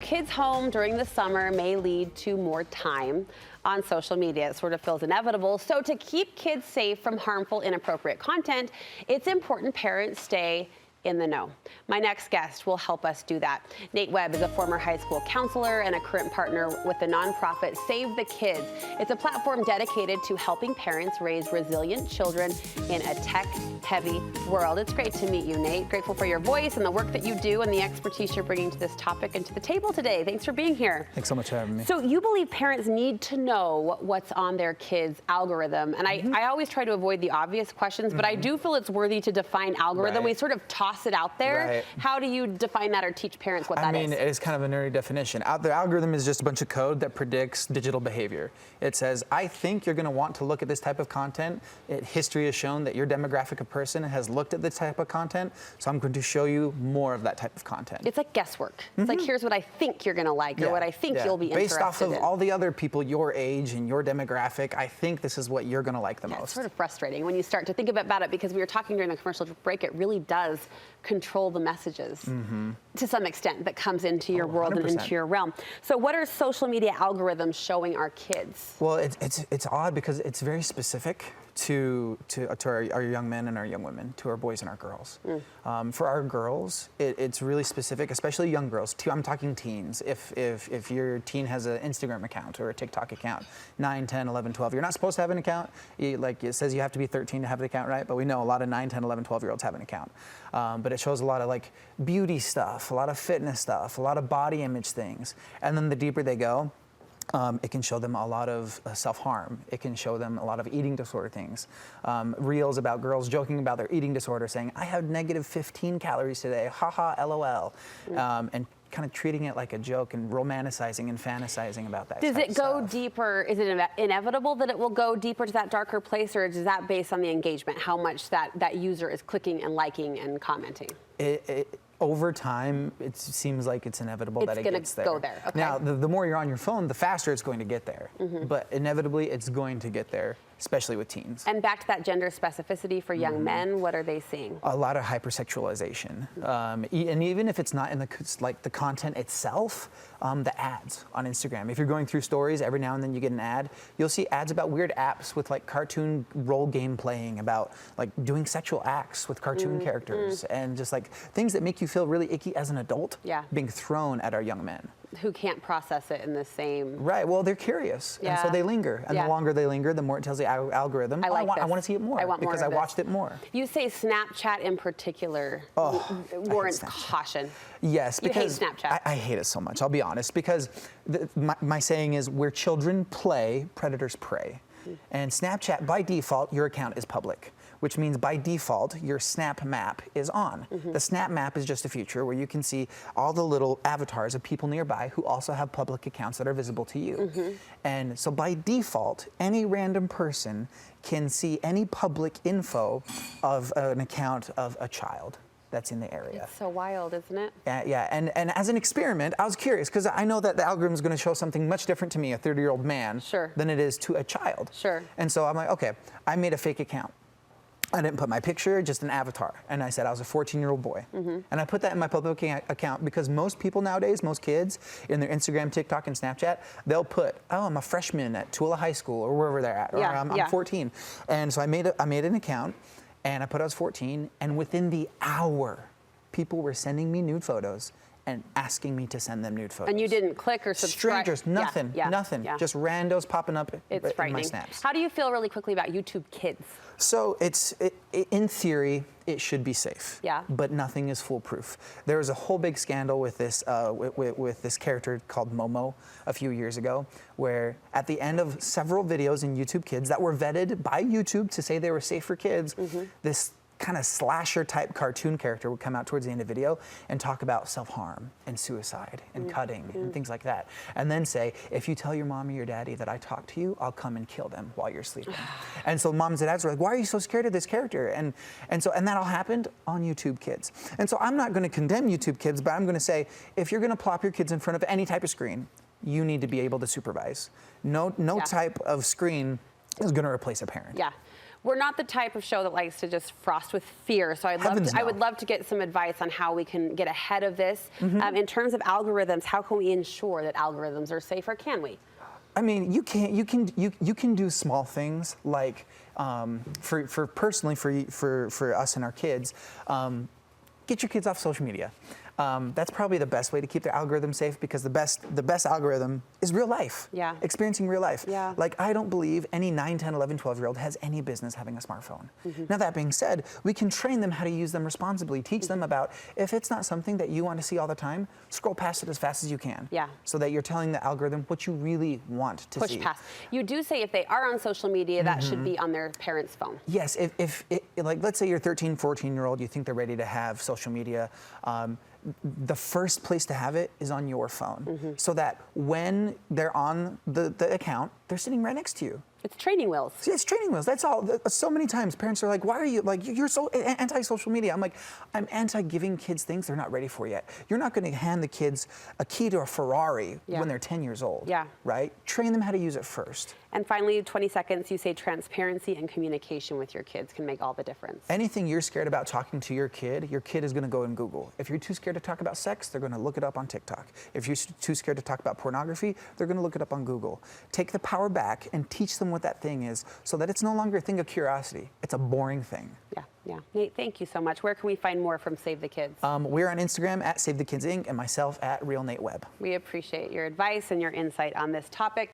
kids home during the summer may lead to more time on social media. It sort of feels inevitable. So to keep kids safe from harmful, inappropriate content, it's important parents stay in the know. My next guest will help us do that. Nate Webb is a former high school counselor and a current partner with the nonprofit Save the Kids. It's a platform dedicated to helping parents raise resilient children in a tech-heavy world. It's great to meet you, Nate. Grateful for your voice and the work that you do and the expertise you're bringing to this topic and to the table today. Thanks for being here. Thanks so much for having me. So you believe parents need to know what's on their kids' algorithm. And I always try to avoid the obvious questions, but I do feel it's worthy to define algorithm. Right. We sort of toss it out there. Right. How do you define that or teach parents what that is? I mean, it is kind of a nerdy definition. The algorithm is just a bunch of code that predicts digital behavior. It says, I think you're going to want to look at this type of content. History has shown that your demographic of person has looked at this type of content, so I'm going to show you more of that type of content. It's like guesswork. It's like, here's what I think you're going to like or what I think you'll be interested in. Based off of all the other people your age and your demographic, I think this is what you're going to like the most. It's sort of frustrating when you start to think about it, because we were talking during the commercial break, it really does control the messages to some extent that comes into your world 100%. and into your realm. So what are social media algorithms showing our kids? Well, it's odd because it's very specific to our young men and our young women, to our boys and our girls. For our girls, it's really specific, especially young girls. I'm talking teens. If your teen has an Instagram account or a TikTok account, 9, 10, 11, 12, you're not supposed to have an account. Like it says you have to be 13 to have an account, right? But we know a lot of 9, 10, 11, 12-year-olds have an account. But it shows a lot of like beauty stuff, a lot of fitness stuff, a lot of body image things. And then the deeper they go, it can show them a lot of self-harm. It can show them a lot of eating disorder things. Reels about girls joking about their eating disorder, saying, I had negative 15 calories today, haha, LOL. And kind of treating it like a joke and romanticizing and fantasizing about that. Does it go deeper? Is it inevitable that it will go deeper to that darker place, or is that based on the engagement, how much that user is clicking and liking and commenting? Over time, it seems like it's inevitable that it gets there. It's going to go there. Okay. Now, the more you're on your phone, the faster it's going to get there. But inevitably, it's going to get there, especially with teens. And back to that gender specificity for young men, what are they seeing? A lot of hypersexualization. And even if it's not in the content itself, the ads on Instagram. If you're going through stories, every now and then you get an ad. You'll see ads about weird apps with like cartoon role game playing, about like doing sexual acts with cartoon characters, and just like things that make you feel really icky as an adult being thrown at our young men. Who can't process it in the same... Right, well, they're curious, and so they linger. And the longer they linger, the more it tells the algorithm, I want to see it more, because I watched it more. You say Snapchat in particular warrants caution. Yes, because you hate Snapchat. I hate it so much, I'll be honest, because my saying is, where children play, predators prey. And Snapchat, by default, your account is public, which means by default, your Snap Map is on. The Snap Map is just a feature where you can see all the little avatars of people nearby who also have public accounts that are visible to you. And so by default, any random person can see any public info of an account of a child that's in the area. It's so wild, isn't it? Yeah, and as an experiment, I was curious, because I know that the algorithm is going to show something much different to me, a 30-year-old man, than it is to a child. And so I'm like, okay, I made a fake account. I didn't put my picture, just an avatar. And I said I was a 14-year-old boy. And I put that in my public account because most people nowadays, most kids, in their Instagram, TikTok, and Snapchat, they'll put, oh, I'm a freshman at Tooele High School, or wherever they're at, or I'm 14. And so I made an account, and I put I was 14, and within the hour, people were sending me nude photos and asking me to send them nude photos. And you didn't click or subscribe? Strangers, nothing, nothing. Just randos popping up in my snaps. How do you feel really quickly about YouTube Kids? So in theory, it should be safe. But nothing is foolproof. There was a whole big scandal with this with this character called Momo a few years ago, where at the end of several videos in YouTube Kids that were vetted by YouTube to say they were safe for kids, this kind of slasher type cartoon character would come out towards the end of the video and talk about self-harm and suicide and cutting and things like that. And then say, if you tell your mom or your daddy that I talked to you, I'll come and kill them while you're sleeping. And so moms and dads were like, why are you so scared of this character? And that all happened on YouTube Kids. And so I'm not going to condemn YouTube Kids, but I'm going to say, if you're going to plop your kids in front of any type of screen, you need to be able to supervise. No type of screen is going to replace a parent. We're not the type of show that likes to just frost with fear. So I would love to get some advice on how we can get ahead of this. In terms of algorithms, how can we ensure that algorithms are safer? Can we? I mean, you can do small things like for us and our kids, get your kids off social media. That's probably the best way to keep their algorithm safe, because the best algorithm is real life. Yeah. Experiencing real life. Yeah. Like, I don't believe any 9, 10, 11, 12-year-old has any business having a smartphone. Now, that being said, we can train them how to use them responsibly, teach them about, if it's not something that you want to see all the time, scroll past it as fast as you can. Yeah. So that you're telling the algorithm what you really want to see. Push past. You do say if they are on social media, that should be on their parents' phone. Yes, if like, let's say you're 13, 14-year-old, you think they're ready to have social media, the first place to have it is on your phone, so that when they're on the account, they're sitting right next to you. It's training wheels. See, it's training wheels. That's all. So many times parents are like, why are you, like, you're so anti-social media. I'm like, I'm anti-giving kids things they're not ready for yet. You're not going to hand the kids a key to a Ferrari when they're 10 years old. Yeah. Right? Train them how to use it first. And finally, 20 seconds, you say transparency and communication with your kids can make all the difference. Anything you're scared about talking to your kid is going to go and Google. If you're too scared to talk about sex, they're going to look it up on TikTok. If you're too scared to talk about pornography, they're going to look it up on Google. Take the power back and teach them what that thing is, so that it's no longer a thing of curiosity. It's a boring thing. Yeah. Nate, thank you so much. Where can we find more from Save the Kids? We're on Instagram at Save the Kids Inc. and myself at Real Nate Webb. We appreciate your advice and your insight on this topic.